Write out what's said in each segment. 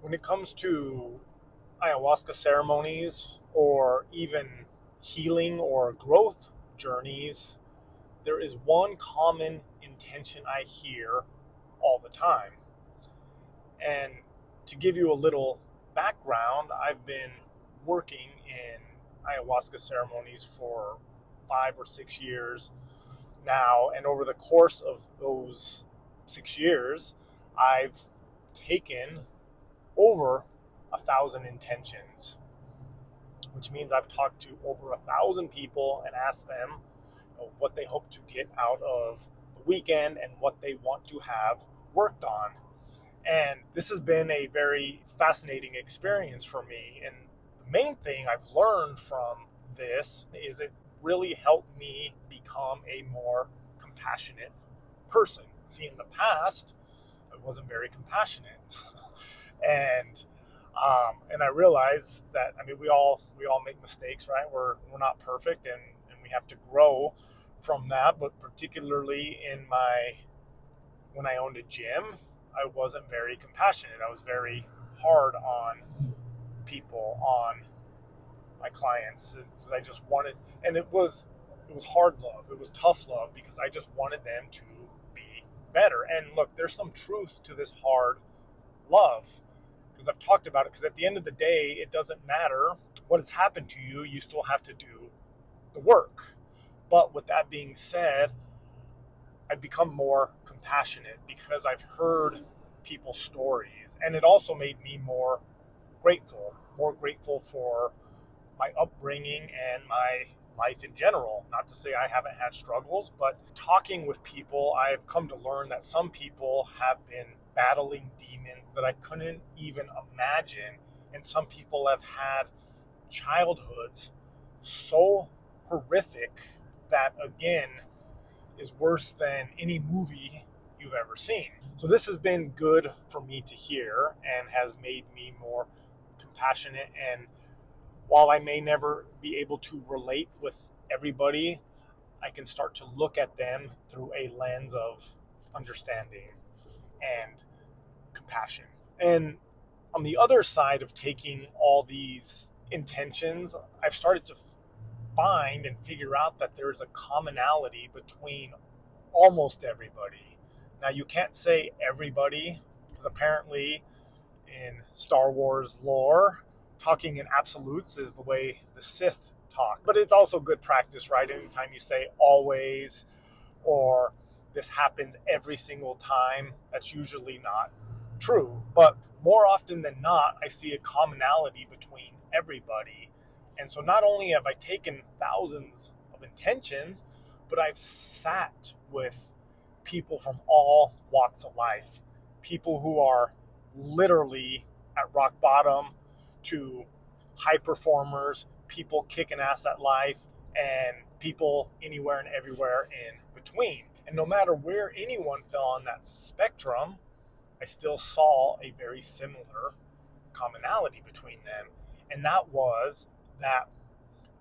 when it comes to ayahuasca ceremonies or even healing or growth journeys, there is one common intention I hear all the time. And to give you a little background, I've been working in ayahuasca ceremonies for 5 or 6 years now. And over the course of those 6 years, I've taken over 1,000 intentions, which means I've talked to over 1,000 people and asked them what they hope to get out of the weekend and what they want to have worked on. And this has been a very fascinating experience for me. And the main thing I've learned from this is it really helped me become a more compassionate person. See, in the past, I wasn't very compassionate. and and I realized that, I mean, we all make mistakes, right? We're not perfect, and we have to grow from that. But particularly in my when I owned a gym, I wasn't very compassionate. I was very hard on people, on my clients. I just wanted, and it was hard love. It was tough love because I just wanted them to be better. And look, there's some truth to this hard love because I've talked about it. Because at the end of the day, it doesn't matter what has happened to you. You still have to do the work. But with that being said, I've become more compassionate because I've heard people's stories, and it also made me more grateful for my upbringing and my life in general. Not to say I haven't had struggles, but talking with people, I've come to learn that some people have been battling demons that I couldn't even imagine, and some people have had childhoods so horrific that, again, is worse than any movie you've ever seen. So this has been good for me to hear and has made me more compassionate. And while I may never be able to relate with everybody, I can start to look at them through a lens of understanding and compassion. And on the other side of taking all these intentions, I've started to find and figure out that there's a commonality between almost everybody. Now, you can't say everybody, because apparently in Star Wars lore, talking in absolutes is the way the Sith talk. But it's also good practice, right? Anytime you say always or this happens every single time, that's usually not true. But more often than not, I see a commonality between everybody. And so not only have I taken thousands of intentions, but I've sat with people from all walks of life, people who are literally at rock bottom to high performers, people kicking ass at life, and people anywhere and everywhere in between. And no matter where anyone fell on that spectrum, I still saw a very similar commonality between them. And that was that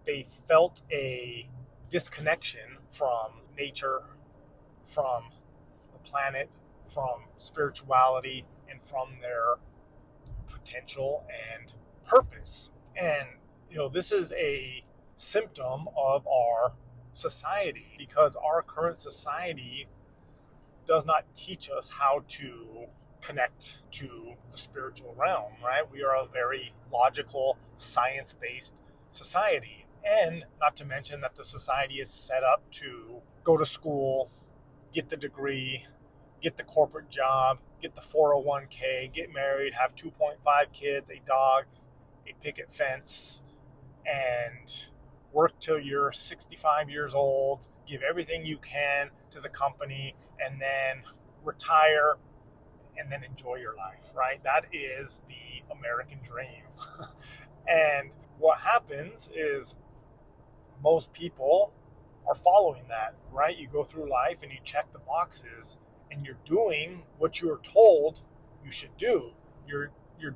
they felt a disconnection from nature, from the planet, from spirituality, and from their potential and purpose. And, this is a symptom of our society because our current society does not teach us how to connect to the spiritual realm, right? We are a very logical, science-based society. And not to mention that the society is set up to go to school, get the degree, get the corporate job, get the 401k, get married, have 2.5 kids, a dog, a picket fence, and work till you're 65 years old, give everything you can to the company, and then retire and then enjoy your life, right? That is the American dream. And what happens is most people are following that, right? You go through life and you check the boxes and you're doing what you're told you should do. You're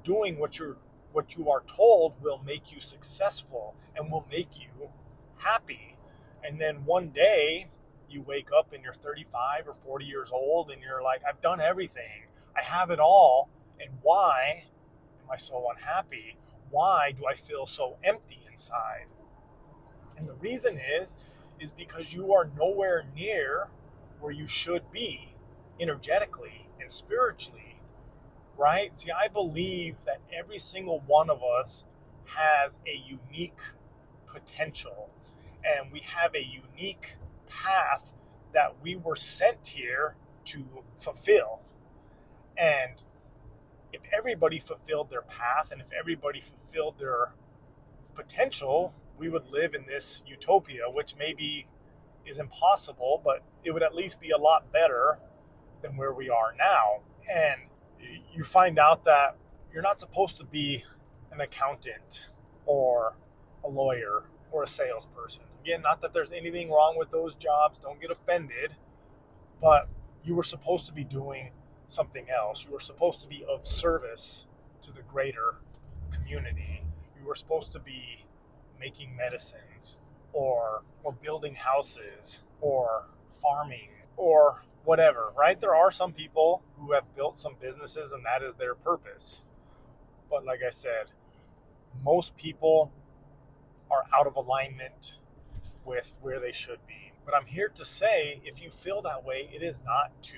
doing what you are told will make you successful and will make you happy. And then one day you wake up and you're 35 or 40 years old and you're like, I've done everything. I have it all. And why am I so unhappy? Why do I feel so empty inside? And the reason is because you are nowhere near where you should be energetically and spiritually, right? See, I believe that every single one of us has a unique potential, and we have a unique path that we were sent here to fulfill. And if everybody fulfilled their path and if everybody fulfilled their potential, we would live in this utopia, which maybe is impossible, but it would at least be a lot better than where we are now. And you find out that you're not supposed to be an accountant or a lawyer or a salesperson. Again, not that there's anything wrong with those jobs, don't get offended, but you were supposed to be doing something else. You were supposed to be of service to the greater community. You were supposed to be making medicines or building houses or farming or whatever, right? There are some people who have built some businesses and that is their purpose. But like I said, most people are out of alignment with where they should be. But I'm here to say, if you feel that way, it is not too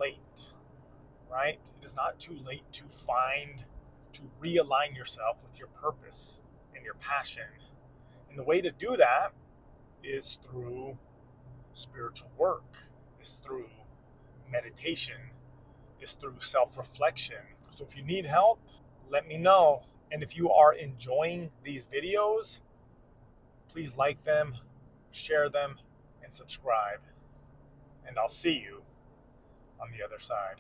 late, right? It is not too late to realign yourself with your purpose and your passion. And the way to do that is through spiritual work, is through meditation, is through self-reflection. So if you need help, let me know. And if you are enjoying these videos, please like them, share them, and subscribe. And I'll see you on the other side.